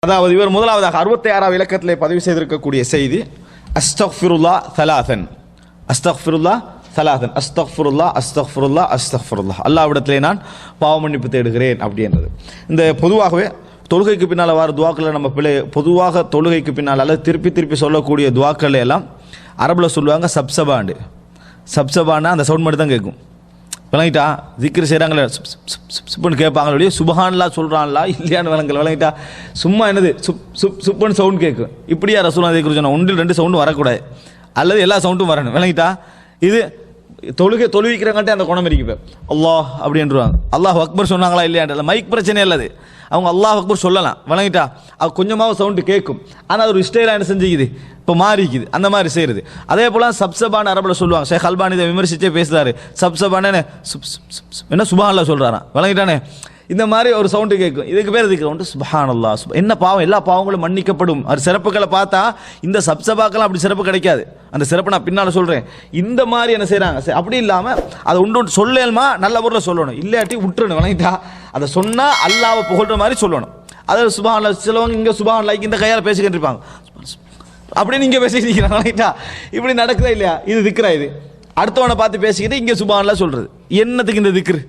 அதாவது இவர் முதலாவதாக 66வது இலக்கத்திலே பதிவு செய்திருக்கக்கூடிய செய்தி அஸ்தக்ஃபிருல்லா தலாதன் அஸ்தக்ஃபிருல்லா தலாதன் அஸ்தக்ஃபிருல்லா அஸ்தக்ஃபிருல்லா அஸ்தக்ஃபிருல்லா அல்லாஹ்விடத்திலே நான் பாவ மன்னிப்பு தேடுகிறேன் அப்படின்றது. இந்த பொதுவாகவே தொழுகைக்கு பின்னால் வர துவாக்களை நம்ம பொதுவாக தொழுகைக்கு பின்னால் அல்லது திருப்பி திருப்பி சொல்லக்கூடிய துவாக்கள் எல்லாம் அரபில் சொல்லுவாங்க சப்சபாண்டு. சப்சபான்னா அந்த சவுண்ட் மட்டும் தான் கேட்கும். விளங்கிட்டா திக்ரு செய்கிறாங்களே சுப்புன்னு கேட்பாங்களே சுபஹான்லா சொல்கிறான்லா இல்லையான்னு விளங்கிட்டா சும்மா என்னது சுப்புன்னு சவுண்ட் கேட்கும். இப்படியா ரசூலுல்லாஹ் திக்ரு சொன்னால் ஒன்றில் 2 சவுண்டும் வரக்கூடாது அல்லது எல்லா சவுண்டும் வரணும். விளங்கிட்டா இது தொழுவிக்கிறங்காட்டே அந்த குணம் இருக்கு. அல்லாஹ் அப்படின்றாங்க. அல்லாஹ் அக்பர் சொன்னாங்களா இல்லையான்ற மைக் பிரச்சனை இல்லது. அவங்க அல்லாஹ் அக்பர் சொல்லலாம். விளங்கிட்டா அது கொஞ்சமாக சவுண்டு கேட்கும். ஆனால் அது ஒரு ஸ்டைலாக என்ன செஞ்சுக்குது இப்போ மாறிக்குது. அந்த மாதிரி செய்கிறது. அதே போல் சப்சபான அரபில் சொல்லுவாங்க. ஷேக் அல்பானி இதை விமர்சித்தே பேசுகிறாரு. சப்சபான என்ன சுபஹானல்லாஹ் சொல்கிறாராம். விளங்கிட்டானே இந்த மாதிரி ஒரு சவுண்டு கேட்கும். இதுக்கு பேர் இதுக்கு சுப்ஹானல்லாஹ் என்ன பாவம் எல்லா பாவங்களும் மன்னிக்கப்படும். அது சிறப்புகளை பார்த்தா இந்த சப்சபாக்கெல்லாம் அப்படி சிறப்பு கிடைக்காது. அந்த சிறப்பு நான் பின்னால் சொல்கிறேன். இந்த மாதிரி என்ன செய்கிறாங்க அப்படி இல்லாமல் அதை உண்டு சொல்லணுமா நல்ல பொருளை சொல்லணும், இல்லாட்டி விட்டுறணும். விளங்கிட்டா அதை சொன்னால் அல்லாஹ்வை புகழ்கிற மாதிரி சொல்லணும். அதாவது சுப்ஹானல்லாஹ் சிலவங்க இங்கே சுப்ஹானல்லாஹ் இந்த கையால் பேசிக்கிட்டு இருப்பாங்க அப்படின்னு இங்கே பேசிக்கிட்டு இருக்கிறாங்க. விளங்கிட்டா இப்படி நடக்குதா இல்லையா? இது திக்ரா. இது அடுத்தவனை பார்த்து பேசிக்கிட்டு இங்கே சுப்ஹானல்லாஹ் சொல்கிறது என்னத்துக்கு? இந்த திக்ரு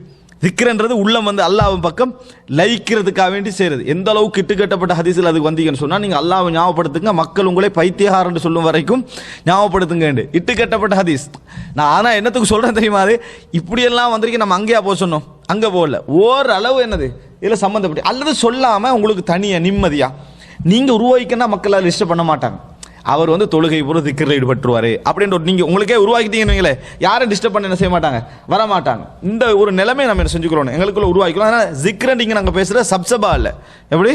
திக்ரன்றது உள்ளம் வந்து அல்லாஹ்வின் பக்கம் லைக்கிறதுக்காக வேண்டி செய்கிறது. எந்த அளவுக்கு இட்டுக்கட்டப்பட்ட ஹதீஸில் அதுக்கு வந்தீங்கன்னு சொன்னால் நீங்கள் அல்லாஹ்வை ஞாபகப்படுத்துங்க, மக்கள் உங்களை பைத்தியகாரன்னு சொல்லும் வரைக்கும் ஞாபகப்படுத்துங்க. இட்டுக்கட்டப்பட்ட ஹதீஸ். நான் ஆனால் என்னத்துக்கு சொல்கிறேன் தெரியுமா? அது இப்படியெல்லாம் வந்திருக்கு. நம்ம அங்கேயா போக சொன்னோம்? அங்கே போகல. ஓரளவு என்னது இதில் சம்மந்தப்பட்டு அல்லது சொல்லாமல் உங்களுக்கு தனியாக நிம்மதியாக நீங்கள் உருவாக்கினா மக்கள் அதில் இஷ்டம் பண்ண மாட்டாங்க. அவர் வந்து தொழுகை பூரா திக்ரில் ஈடுபட்டுருவார் அப்படின்ற ஒரு நீங்கள் உங்களுக்கே உருவாக்கிட்டீங்கன்னு யாரும் டிஸ்டர்ப் பண்ண என்ன செய்ய மாட்டாங்க, வர மாட்டாங்க. இந்த ஒரு நிலைமை நம்ம என்ன செஞ்சுக்கிறோம், எங்களுக்குள்ள உருவாக்கிக்கலாம். அதனால் ஜிக்ரன் நீங்கள் நாங்கள் பேசுகிற சப்சபா இல்லை. எப்படி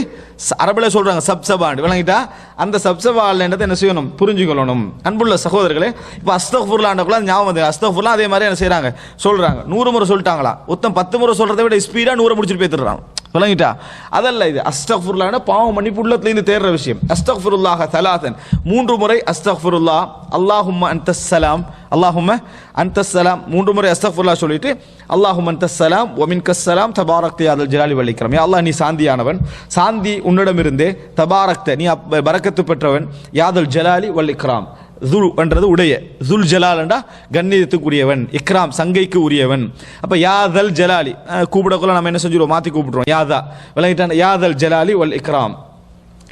அரபில் சொல்கிறாங்க சப்சபாண்டு. விளங்கிட்டா அந்த சப்சபா இல்லைன்றதை என்ன செய்யணும், புரிஞ்சுக்கொள்ளணும். அன்புள்ள சகோதரர்களே, இப்போ அஸ்தக்ஃபிருல்லாஹ்ன்றக்குள்ள ஞாபகம் அஸ்தக்ஃபிருல்லாஹ் அதே மாதிரி என்ன செய்கிறாங்க சொல்கிறாங்க. 100 முறை சொல்லிட்டாங்களா, மொத்தம் 10 முறை சொல்கிறத விட ஸ்பீடாக 100 முடிச்சுட்டு போய்த்துறாங்க. விளங்கிட்டா அதல்ல இது. அஸ்தக்ஃபிருல்லாஹ்னா பாவம் மன்னிப்பு உள்ளத்திலிருந்து தேடுற விஷயம். அஸ்தக்ஃபிருல்லாஹ தலாதன் 3 முறை அஸ்தக்ஃபிருல்லாஹ் அல்லாஹும்ம அன்தஸ்ஸலாம் அல்லாஹும்ம அன்தஸ்ஸலாம் 3 முறை அஸ்தக்ஃபிருல்லாஹ் சொல்லிட்டு அல்லாஹும்ம அன்தஸ்ஸலாம் வ மின்கஸ்ஸலாம் தபாரக்த யா தல் ஜலாலி வல் இக்ராம். யா அல்லாஹ் நீ சாந்தியானவன், சாந்தி உன்னிடமிருந்தே, தபாரக்த நீ பரக்கத்து பெற்றவன், யா தல் ஜலாலி வல் இக்ராம். துல் என்றது உடைய, துல் ஜலால் என்றா கண்ணியத்துக்குரியவன், இக்ராம் சங்கைக்கு உரியவன். அப்போ யாதல் ஜலாலி கூப்பிடக்குள்ள நம்ம என்ன செஞ்சிருவோம், மாற்றி கூப்பிடுறோம் யாதா. விளங்கிட்டான் யாதல் ஜலாலி வல் இக்ராம்.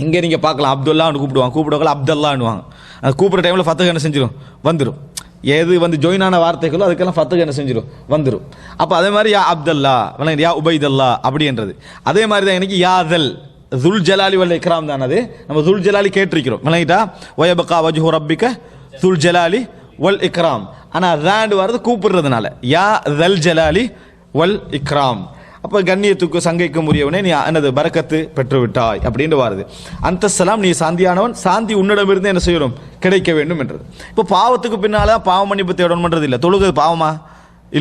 இங்கே நீங்கள் பார்க்கலாம் அப்துல்லான்னு கூப்பிடுவாங்க, கூப்பிடக்குள்ள அப்துல்லான்னுவாங்க. அது கூப்பிட்ற டைமில் ஃபத்துஹ் என்ன செஞ்சிடும் வந்துடும். எது வந்து ஜாயினான வார்த்தைகளோ அதுக்கெல்லாம் ஃபத்துஹ் என்ன செஞ்சிடும் வந்துடும். அப்போ அதே மாதிரி யா அப்துல்லா விளங்கி யா உபைதல்லா அப்படின்றது. அதே மாதிரி தான் எனக்கு யாதல் துல் ஜலாலி வல் இக்ராம் தான். அது நம்ம துல் ஜலாலி கேட்டிருக்கிறோம். விளங்கிட்டா வயபகா வஜ்ஹு ரப்பிக துல் ஜலாலி வல் இக்ராம். ஆனால் ராண்டு வர்றது கூப்பிடுறதுனால யா தல் ஜலாலி வல் இக்ராம். அப்போ கண்ணியத்துக்கு சங்கைக்கும் உரியவனே நீ என்னது பரக்கத்து பெற்று விட்டாய் அப்படின்னு வருது. அன்தஸ்ஸலாம் நீ சாந்தியானவன், சாந்தி உன்னிடமிருந்து என்ன செய்யணும் கிடைக்க வேண்டும் என்றது. இப்போ பாவத்துக்கு பின்னால் பாவ மன்னிப்பு தேடணும்ன்றது இல்லை. தொழுகிறது பாவமா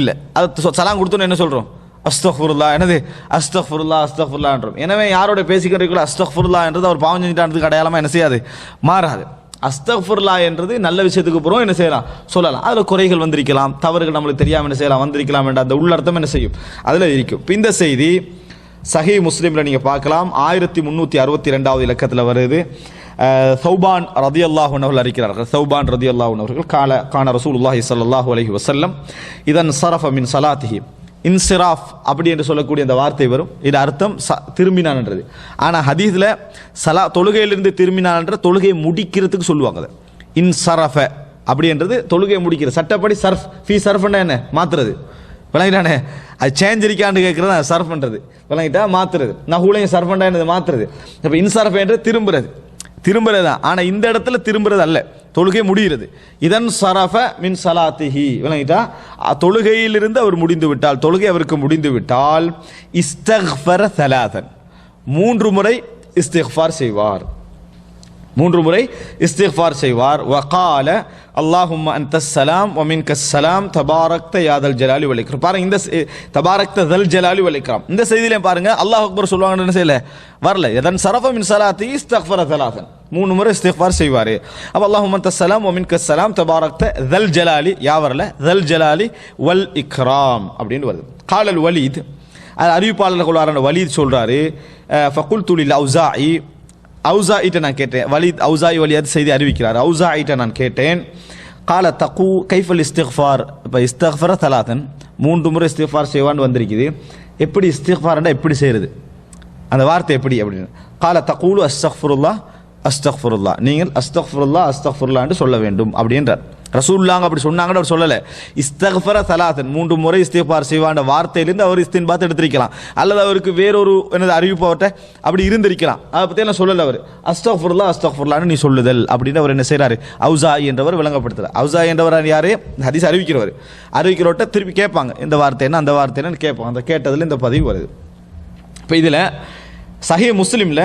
இல்லை. அது சலாம் கொடுத்தோன்னு என்ன சொல்கிறோம், அஸ்தக்ஃபிருல்லாஹ் என்னது அஸ்தக்ஃபிருல்லாஹ் அஸ்தக்ஃபிருல்லாஹ்ன்றோம். எனவே யாரோட பேசிக்கிறீங்களோ அஸ்தக்ஃபிருல்லாஹ் என்றது அவர் பாவம் செஞ்சுட்டானதுக்கு அடையாளமாக என்ன செய்யாது, மாறாது. அஸ்தக்ஃபிருல்லாஹ் என்றது நல்ல விஷயத்துக்கு அப்புறம் என்ன செய்யலாம் சொல்லலாம். அதில் குறைகள் வந்திருக்கலாம், தவறுகள் நம்மளுக்கு தெரியாமல் என்ன செய்யலாம் வந்திருக்கலாம் என்ற அந்த உள்ளர்த்தம் என்ன செய்யும் அதில் இருக்கும். இப்போ இந்த செய்தி சஹீஹ் முஸ்லிமில் நீங்கள் பார்க்கலாம். 1362வது இலக்கத்தில் வருது. சௌபான் ரதியல்லாஹு அன்ஹு அவர்கள் அறிக்கிறார்கள். சௌபான் ரதியல்லாஹு அன்ஹு அவர்கள் கான ரசூலுல்லாஹி ஸல்லல்லாஹு அலைஹி வஸல்லம் இதன் ஸரஃப மின் ஸலாத்திஹி. இன்சிராஃப் அப்படி என்று சொல்லக்கூடிய அந்த வார்த்தை வரும். இது அர்த்தம் திரும்பினான் என்றது. ஆனால் ஹதீஸில் தொழுகையிலிருந்து திரும்பினான் என்ற தொழுகையை முடிக்கிறதுக்கு சொல்லுவாங்க. அதை இன்சரஃப அப்படின்றது தொழுகையை முடிக்கிறது. சட்டப்படி சர்ஃப் ஃபீ சர்ஃப்னா என்ன மாற்றுறது. விளங்கிட்டானே அது சேஞ்ச் இருக்கான்னு கேட்குறது அது சர்ஃப்ன்றது. விளங்கிட்டா மாற்றுறது. நகுலையும் சர்ஃபண்டா என்னது மாற்றுறது. அப்போ இன்சரஃப் என்று திரும்புறது தான். ஆனால் இந்த இடத்துல திரும்புறது அல்ல, தொழுகை முடிகிறது. இதன் சரஃப மின் சலாத்திஹி. விளங்கிட்டா தொழுகையிலிருந்து அவர் முடிந்து விட்டால், தொழுகை அவருக்கு முடிந்து விட்டால் இஸ்தக்ஃபர தலாதன் 3 முறை இஸ்திக்ஃபார் செய்வார். 3 முறை இஸ்திக்ஃபார் செய்வார். வகால அல்லாஹும்ம அன்தஸ்ஸலாம் வ மின்கஸ்ஸலாம் தபாரக்த யா தல் ஜலாலி வல் இக்ராம். பாருங்க இந்த தபாரக்த தல் ஜலாலி வல் இக்ராம் இந்த செய்தியிலையும் பாருங்க அல்லாஹ் அக்பர் சொல்லுவாங்கன்னு என்ன செய்யல வரல. எதன் சரஃப மின் ஸலாத்தி இஸ்தக்ஃபர தலாதன் 3 முறை இஸ்திக்ஃபார் செய்வார். அப்போ அல்லாஹும்ம அன்தஸ்ஸலாம் வ மின்கஸ்ஸலாம் தபாரக்த தல் ஜலாலி யா வரல தல் ஜலாலி வல் இக்ராம் அப்படின்னு வருது. காலல் வலீத் அறிவிப்பாளர்கள் வலீத் சொல்றாரு ஃபகுல்து லில் அவ்ஸாஇ அவுசாயிட்ட நான் கேட்டேன், வலித் அவுசாயி வழியாக செய்தி அறிவிக்கிறார். அவுசாயிட்ட நான் கேட்டேன், கால தகு கைஃபல் இஸ்திக்ஃபார், இப்போ இஸ்திக்ஃபார தலாத்தன் 3 முறை இஸ்திக்ஃபார் செய்வான்னு வந்திருக்குது, எப்படி இஸ்திக்ஃபார்ண்டா எப்படி செய்கிறது, அந்த வார்த்தை எப்படி அப்படின்னு. கால தகூலு அஸ்தக்ஃபிருல்லாஹ் அஸ்தக்ஃபிருல்லாஹ், நீங்கள் அஸ்தக்ஃபிருல்லாஹ் அஸ்தக்ஃபிருல்லாஹ்னு சொல்ல வேண்டும் அப்படின்றார். ரசூலுல்லாஹ் அப்படி சொன்னாங்கன்னு அவர் சொல்லலை. இஸ்தக்ஃபர தலாத்தன் 3 முறை இஸ்திக்ஃபார் செய்வாண்ட வார்த்தையிலிருந்து அவர் இஸ்தின்பாத் எடுத்திருக்கலாம், அல்லது அவருக்கு வேறொரு என்னது அறிவிப்பு அவர்கிட்ட அப்படி இருந்திருக்கலாம், அதை பற்றி எல்லாம் சொல்லலை. அவர் அஸ்தக்ஃபிருல்லாஹ் அஸ்தக்ஃபிருல்லாஹ்னு நீ சொல்லுதல் அப்படின்னு அவர் என்ன செய்கிறாரு, அவுசாயி என்றவர் விளங்கப்படுத்துறார். அவுசாயி என்றவர் யாரு, ஹதீஸ் அறிவிக்கிறவர்கிட்ட திருப்பி கேட்பாங்க, இந்த வார்த்தை என்ன அந்த வார்த்தை என்னன்னு கேட்பாங்க. அந்த கேட்டதில் இந்த பதிவு வருது. இப்போ இதில் சஹீஹ் முஸ்லிமில்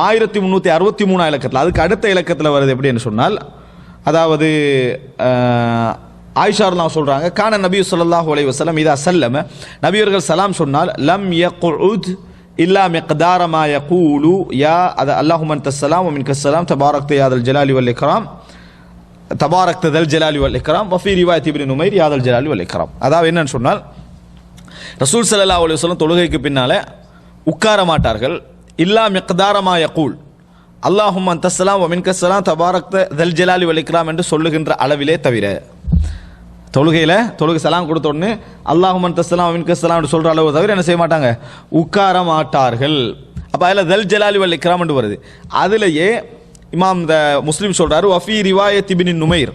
1363 இலக்கத்தில், அதுக்கு அடுத்த இலக்கத்தில் வருது எப்படின்னு சொன்னால், அதாவது ஆயிஷா ரலியல்லாஹு சொல்றாங்க, கான நபி ஸல்லல்லாஹு அலைஹி வஸல்லம் இதா சல்லம, நபியர்கள் சலாம் சொன்னால், லம் யக்உத் இல்லா மிக்தார மா யகூலு யா அல்லாஹும்ம அன்தஸ் ஸலாம் வ மின்கஸ் ஸலாம் தபாரக்த யா தல் ஜலாலி வல் இக்ராம், தபாரக்த தல் ஜலாலி வல் இக்ராம் வ ஃபீ ரிவாயத் இப்னு நுமைர் யா தல் ஜலாலி வல் இக்ராம். அதாவது என்னன்னு சொன்னால், ரசூல் ஸல்லல்லாஹு அலைஹி வஸல்லம் தொழுகைக்கு பின்னால உட்கார மாட்டார்கள், இல்லா மிக்தார மா யகூல், அல்லாஹும்ம அன்தஸ் ஸலாம் வ மின்கஸ் ஸலாம் தபாரக்த தல் ஜலாலி வல் இக்ராம் என்று சொல்லுகின்ற அளவிலே தவிர, தொழுகை சலாம் கொடுத்த உடனே அல்லாஹும்ம அன்தஸ் ஸலாம் வ மின்கஸ் ஸலாம் என்று சொல்ற அளவு தவிர என்ன செய்ய மாட்டாங்க, உட்கார மாட்டார்கள். அப்போ அதில் தல் ஜலாலி வல் இக்ராம் என்று வருது. அதிலேயே இமாம் இந்த முஸ்லீம் சொல்றாரு, வஃபி ரிவாயத் இப்னு நுமைர்,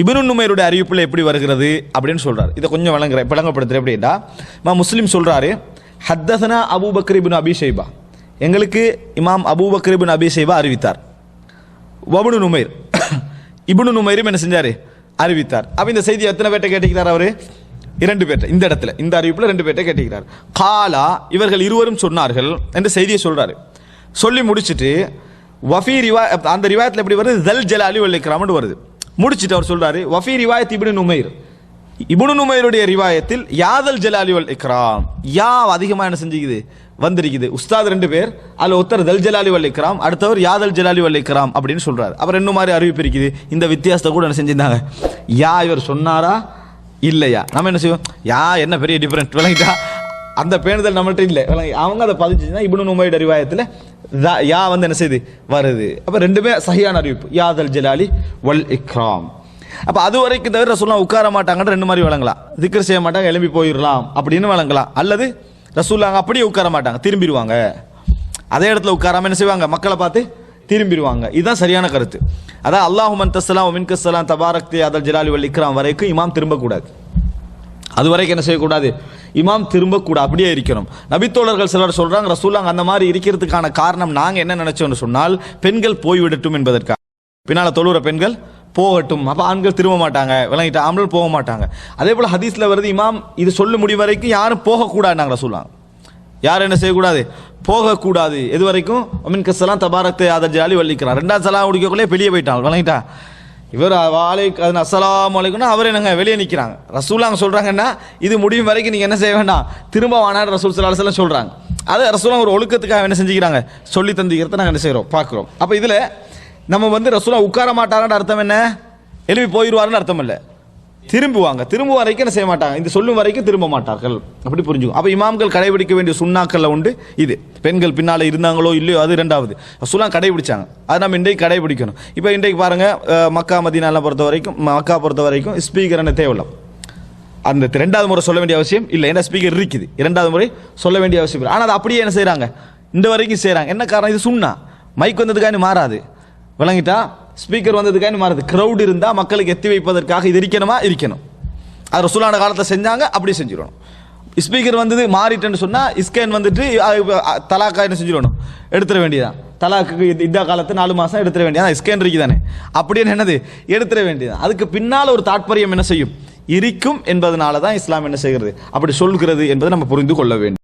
இப்னு நுமைருடைய அறிவிப்பில் எப்படி வருகிறது அப்படின்னு சொல்றாரு. இதை கொஞ்சம் விளங்கப்படுத்துறேன். எப்படின்னா, இமாம் முஸ்லீம் சொல்றாரு, ஹத்தஸனா அபூபக்கர் இப்னு அபி ஷைபா, எங்களுக்கு இமாம் அபூபக்கர் இப்னு அபி ஷைபா அறிவித்தார். வப்னு நுமைர், இப்னு நுமைரும் என்ன செஞ்சாரு, அறிவித்தார். அப்ப இந்த செய்தி எத்தனை பேர்ட்ட கேட்டிருக்கிறார் அவரு, 2 பேர்ட்ட. இந்த இடத்துல இந்த அறிவிப்புல 2 பேர்ட்ட கேட்டிருக்கிறார். காலா, இவர்கள் இருவரும் சொன்னார்கள் என்று செய்தியை சொல்றாரு. சொல்லி முடிச்சிட்டு வஃபி ரிவாயத், அந்த ரிவாயத்தில் எப்படி வருது, தல் ஜலாலி வல் இக்ராம்னு வருது. முடிச்சிட்டு அவர் சொல்றாரு, வஃபி ரிவாயத் இப்னு நுமைர், இப்னு நுமைருடைய ரிவாயத்தில் யாதல் ஜலாலி வல் இக்ராம், யா அதிகமாக என்ன செஞ்சுக்குது வந்திருக்குது. உஸ்தாத் 2 பேர், அதில் ஒருத்தர் தல் ஜலாலி வல் இக்ராம், அடுத்தவர் யாதல் ஜலாலி வல் இக்ராம் அப்படின்னு சொல்றாரு. அப்புறம் 2 மாதிரி அறிவிப்பு இருக்குது. இந்த வித்தியாசத்தை கூட என்ன செஞ்சிருந்தாங்க, யா இவர் சொன்னாரா இல்லையா, நம்ம என்ன செய்வோம், யா என்ன பெரிய டிஃபரெண்ட் விளங்கிட்டா, அந்த பேணுதல் நம்மள்ட்ட இல்லை. அவங்க அதை பதிச்சுன்னா இப்னு நுமைருடைய ரிவாயத்தில் யா வந்து என்ன செய்து வருது. அப்போ 2மே சஹியான அறிவிப்பு, யாதல் ஜலாலி வல் இக்ராம். அப்போ அது வரைக்கும் தவிர ரசூலுல்லாஹ் உட்கார மாட்டாங்கன்ற 2 மாதிரி வழங்கலாம். திக்ர் செய்ய மாட்டாங்க, எழும்பி போயிடலாம் அப்படின்னு வழங்கலாம். அல்லது ரசூலுல்லாஹ் அப்படியே உட்கார மாட்டாங்க, திரும்பிடுவாங்க. அதே இடத்துல உட்காராம என்ன செய்வாங்க, மக்களை பார்த்து திரும்பிடுவாங்க. இதுதான் சரியான கருத்து. அதான் அல்லாஹும்ம அன்தஸ் ஸலாம் வ மின்கஸ் ஸலாம் தபாரக்த யா தல் ஜலாலி வல் இக்ராம் வரைக்கும் இமாம் திரும்பக்கூடாது. அது வரைக்கும் என்ன செய்யக்கூடாது, இமாம் திரும்பக்கூடாது, அப்படியே இருக்கணும். நபித்தோழர்கள் சிலர் சொல்றாங்க, ரசூலுல்லாஹ் அந்த மாதிரி இருக்கிறதுக்கான காரணம் நாங்கள் என்ன நினைச்சோம்னு சொன்னால், பெண்கள் போய்விடட்டும் என்பதற்காக, பின்னால தொழுற பெண்கள் போகட்டும், அப்போ ஆண்கள் திரும்ப மாட்டாங்க, விளங்கிட்டு ஆண்கள் போக மாட்டாங்க. அதே போல் ஹதீஸில் வருது, இமாம் இது சொல்லு முடிவு வரைக்கும் யாரும் போகக்கூடாது, நாங்கள் ரசூலுல்லாஹ் யாரும் என்ன செய்யக்கூடாது, போகக்கூடாது. எது வரைக்கும், மின்கஸ் ஸலாம் தபாரக்த யா தல் ஜலாலி வல் இக்ராம், 2வது சலாம் முடிக்கக்குள்ளே வெளியே போயிட்டாங்க, விளங்கிட்டா. இவர் அஸ்ஸலாமு அலைக்கும்னா அவர் என்னங்க வெளியே நிற்கிறாங்க. ரசூலுல்லாஹ் சொல்றாங்கன்னா இது முடியும் வரைக்கும் நீங்கள் என்ன செய்ய வேண்டாம், திரும்ப வானான்னு ரசூல் ஸல்லல்லாஹு அலைஹி வஸல்லம் சொல்றாங்க. அது ரசூலுல்லாஹ் ஒரு ஒழுக்கத்துக்காக என்ன செஞ்சுக்கிறாங்க, சொல்லி தந்திக்கிறத நாங்கள் என்ன செய்கிறோம் பார்க்குறோம். அப்போ இதில் நம்ம வந்து ரசூலுல்லாஹ் உட்கார மாட்டாங்கன்ற அர்த்தம் என்ன, எழுப்பி போயிடுவாருன்னு அர்த்தம் இல்லை, திரும்புவாங்க. திரும்ப வரைக்கும் என்ன செய்ய மாட்டாங்க, இந்த சொல்லும் வரைக்கும் திரும்ப மாட்டார்கள், அப்படி புரிஞ்சுக்கும். அப்போ இமாம்கள் கடைபிடிக்க வேண்டிய சுன்னாக்கள்ல உண்டு இது. பெண்கள் பின்னால இருந்தாங்களோ இல்லையோ அது 2வது, ரசூலுல்லாஹ் கடைபிடிச்சாங்க, அது நம்ம இன்றைக்கு கடைபிடிக்கணும். இப்போ இன்றைக்கு பாருங்க, மக்கா மதீனாலாம் பொறுத்த வரைக்கும் ஸ்பீக்கர் என்ன தேவையில்லை, அந்த 2வது முறை சொல்ல வேண்டிய அவசியம் இல்லை, ஏன்னா ஸ்பீக்கர் இருக்குது, 2வது முறை சொல்ல வேண்டிய அவசியம் இல்லை. ஆனால் அது அப்படியே என்ன செய்யறாங்க, இந்த வரைக்கும் செய்யறாங்க. என்ன காரணம், இது சுன்னா, மைக் வந்ததுக்காக மாறாது, விளங்கிட்டா, ஸ்பீக்கர் வந்ததுக்காக மாறுது. கிரௌட் இருந்தால் மக்களுக்கு எத்தி வைப்பதற்காக இது இருக்கணும். அது ரசூலுல்லாஹ் காலத்தில் செஞ்சாங்க, அப்படி செஞ்சிடணும். ஸ்பீக்கர் வந்தது மாறிட்டேன்னு சொன்னால் இஸ்கேன் வந்துட்டு தலாக்கா என்ன செஞ்சிடணும், எடுத்துட வேண்டியதான். தலாக்கு இந்த காலத்து 4 மாதம் எடுத்துட வேண்டியதான், இஸ்கேன் இருக்குதானே, அப்படின்னு என்னது எடுத்துட வேண்டியதான். அதுக்கு பின்னால் ஒரு தாற்பயம் என்ன செய்யும் இருக்கும் என்பதனால தான் இஸ்லாம் என்ன செய்கிறது, அப்படி சொல்கிறது என்பதை நம்ம புரிந்து கொள்ள வேண்டும்.